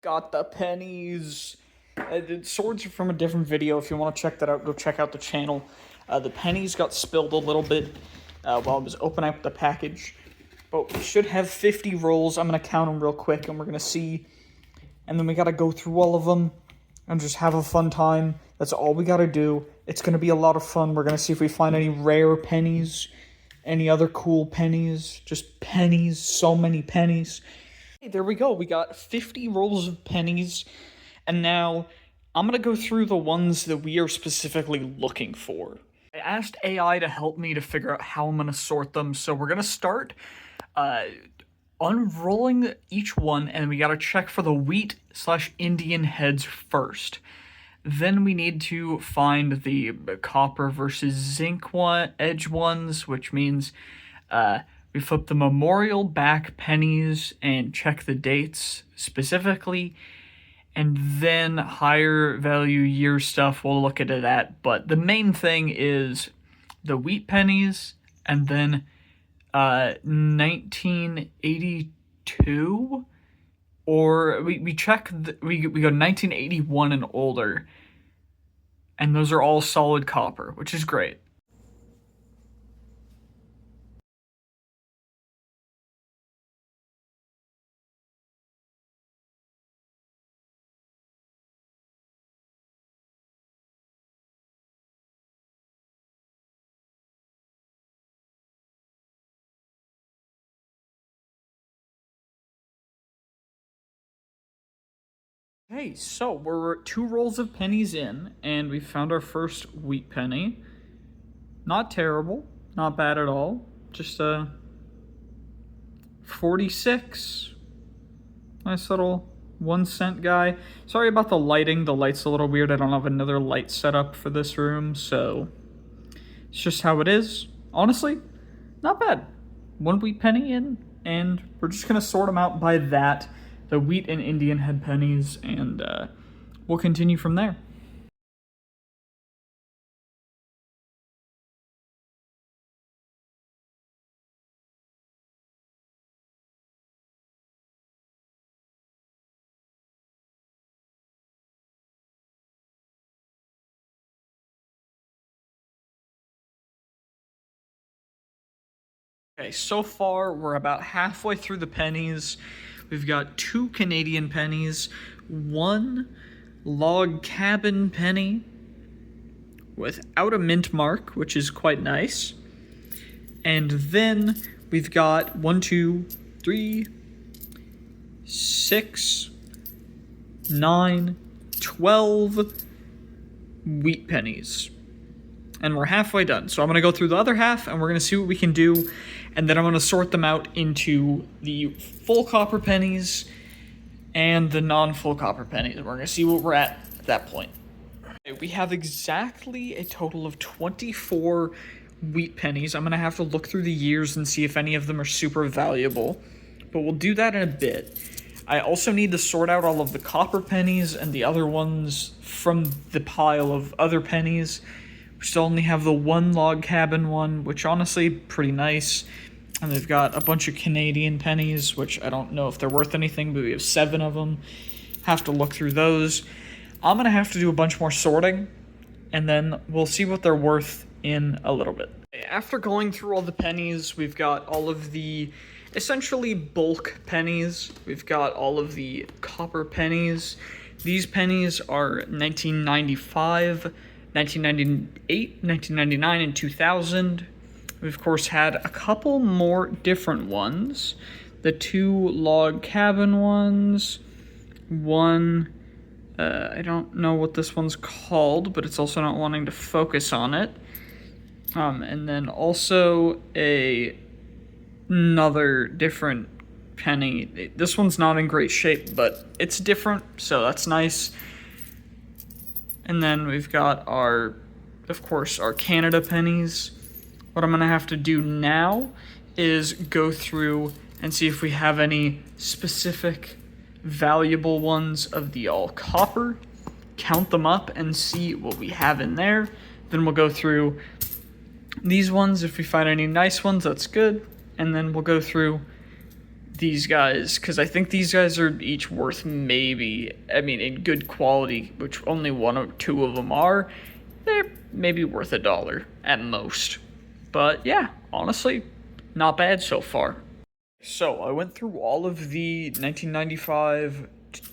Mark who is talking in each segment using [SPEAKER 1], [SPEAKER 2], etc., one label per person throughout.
[SPEAKER 1] Got the pennies. The swords are from a different video. If you want to check that out, go check out the channel. The pennies got spilled a little bit while I was opening up the package. But we should have 50 rolls. I'm going to count them real quick, and we're going to see. And then we got to go through all of them and just have a fun time. That's all we got to do. It's going to be a lot of fun. We're going to see if we find any rare pennies, any other cool pennies. Just pennies. So many pennies. Hey, there we go. We got 50 rolls of pennies. And now I'm going to go through the ones that we are specifically looking for. I asked AI to help me to figure out how I'm going to sort them. So we're going to start unrolling each one, and we got to check for the wheat/Indian heads first. Then we need to find the copper versus zinc edge ones, which means we flip the memorial back pennies and check the dates specifically. And then higher value year stuff, we'll look into that. But the main thing is the wheat pennies, and then 1982, or we check, we go 1981 and older. And those are all solid copper, which is great. Okay, so we're 2 rolls of pennies in, and we found our first wheat penny. Not terrible, not bad at all. Just a 46. Nice little 1-cent guy. Sorry about the lighting. The light's a little weird. I don't have another light set up for this room, so it's just how it is. Honestly, not bad. 1 wheat penny in, and we're just gonna sort them out by that. The wheat and Indian head pennies, and we'll continue from there. Okay, so far we're about halfway through the pennies. We've got 2 Canadian pennies, 1 log cabin penny without a mint mark, which is quite nice. And then we've got 1, 2, 3, 6, 9, 12 wheat pennies. And we're halfway done. So I'm going to go through the other half, and we're going to see what we can do. And then I'm going to sort them out into the full copper pennies and the non-full copper pennies. And we're going to see what we're at that point. Okay, we have exactly a total of 24 wheat pennies. I'm going to have to look through the years and see if any of them are super valuable. But we'll do that in a bit. I also need to sort out all of the copper pennies and the other ones from the pile of other pennies. We still only have the 1 log cabin one, which honestly, pretty nice. And they've got a bunch of Canadian pennies, which I don't know if they're worth anything, but we have 7 of them. Have to look through those. I'm going to have to do a bunch more sorting, and then we'll see what they're worth in a little bit. After going through all the pennies, we've got all of the essentially bulk pennies. We've got all of the copper pennies. These pennies are 1995, 1998, 1999, and 2000. We've, of course, had a couple more different ones. The 2 log cabin ones. 1, I don't know what this one's called, but it's also not wanting to focus on it. And then also another different penny. This one's not in great shape, but it's different, so that's nice. And then we've got our, of course, our Canada pennies. What I'm going to have to do now is go through and see if we have any specific valuable ones of the all copper, count them up and see what we have in there. Then we'll go through these ones. If we find any nice ones, that's good. And then we'll go through these guys, because I think these guys are each worth maybe, I mean, in good quality, which only one or two of them are, they're maybe worth $1 at most. But yeah, honestly, not bad so far. So I went through all of the 1995,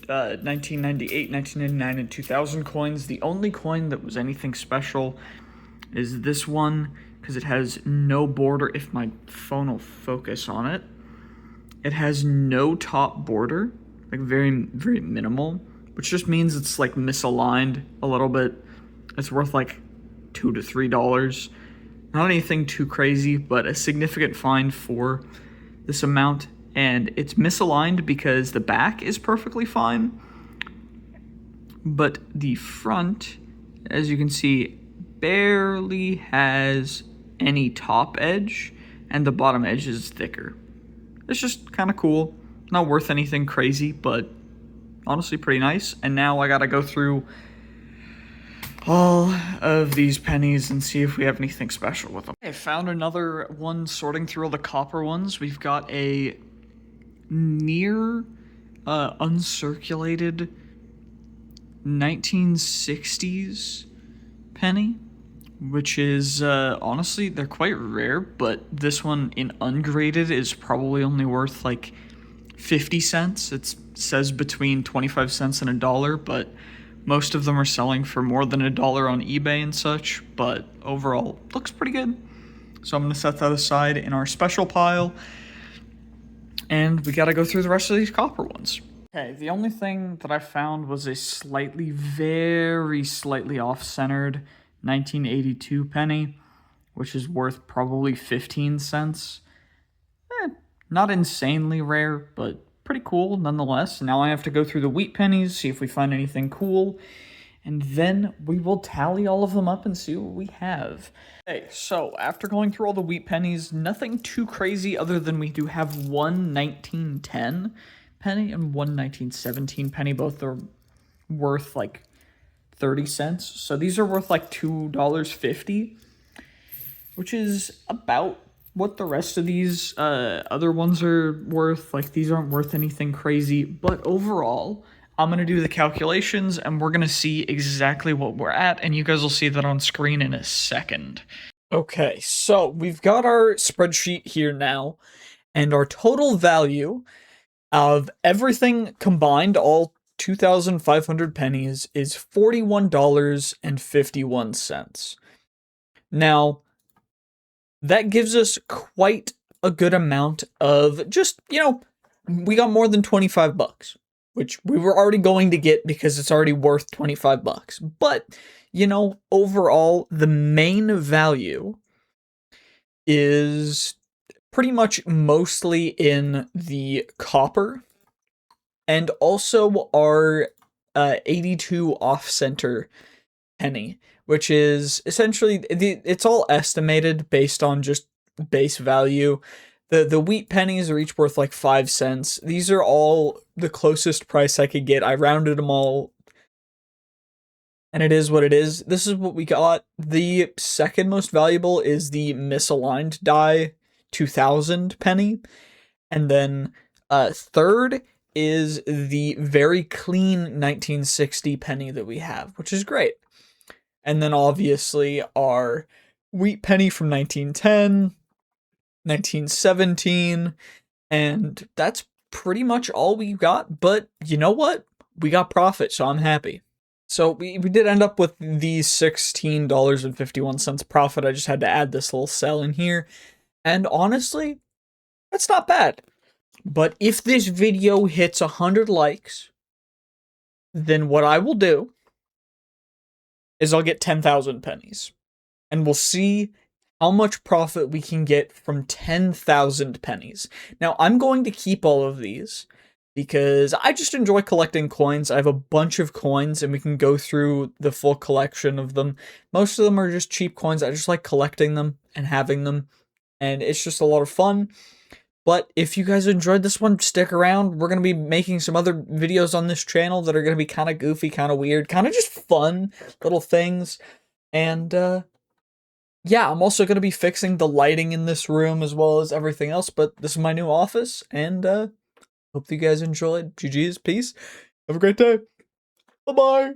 [SPEAKER 1] 1998, 1999, and 2000 coins. The only coin that was anything special is this one, because it has no border. If my phone will focus on it, it has no top border, like very, very minimal, which just means it's like misaligned a little bit. It's worth like $2 to $3. Not anything too crazy, but a significant find for this amount. And it's misaligned because the back is perfectly fine, but the front, as you can see, barely has any top edge, and the bottom edge is thicker. It's just kind of cool. Not worth anything crazy, but honestly pretty nice. And now I gotta go through all of these pennies and see if we have anything special with them. I found another one sorting through all the copper ones. We've got a near uncirculated 1960s penny, which is honestly, they're quite rare, but this one in ungraded is probably only worth like 50 cents. It says between 25 cents and $1, but most of them are selling for more than $1 on eBay and such, but overall, looks pretty good. So I'm going to set that aside in our special pile, and we got to go through the rest of these copper ones. Okay, the only thing that I found was a very slightly off-centered 1982 penny, which is worth probably 15 cents. Not insanely rare, but pretty cool nonetheless. Now I have to go through the wheat pennies, see if we find anything cool, and then we will tally all of them up and see what we have. Okay, so after going through all the wheat pennies, nothing too crazy other than we do have one 1910 penny and one 1917 penny. Both are worth like 30 cents. So these are worth like $2.50, which is about what the rest of these other ones are worth. Like, these aren't worth anything crazy, but overall, I'm going to do the calculations and we're going to see exactly what we're at, and you guys will see that on screen in a second. Okay, so we've got our spreadsheet here now, and our total value of everything combined, all 2,500 pennies, is $41.51. Now, that gives us quite a good amount of just, we got more than 25 bucks, which we were already going to get because it's already worth 25 bucks. But, overall, the main value is pretty much mostly in the copper, and also our 82 off-center penny, which is essentially, it's all estimated based on just base value. The wheat pennies are each worth like 5 cents. These are all the closest price I could get. I rounded them all, and it is what it is. This is what we got. The second most valuable is the misaligned die 2000 penny, and then third is the very clean 1960 penny that we have, which is great. And then obviously our wheat penny from 1910, 1917, and that's pretty much all we got. But you know what? We got profit, so I'm happy. So we did end up with the $16.51 profit. I just had to add this little cell in here. And honestly, that's not bad. But if this video hits 100 likes, then what I will do is I'll get 10,000 pennies. And we'll see how much profit we can get from 10,000 pennies. Now, I'm going to keep all of these because I just enjoy collecting coins. I have a bunch of coins, and we can go through the full collection of them. Most of them are just cheap coins. I just like collecting them and having them, and it's just a lot of fun. But if you guys enjoyed this one, stick around. We're going to be making some other videos on this channel that are going to be kind of goofy, kind of weird, kind of just fun little things. And, yeah, I'm also going to be fixing the lighting in this room as well as everything else. But this is my new office, and, Hope you guys enjoyed. GG's, peace. Have a great day. Bye-bye.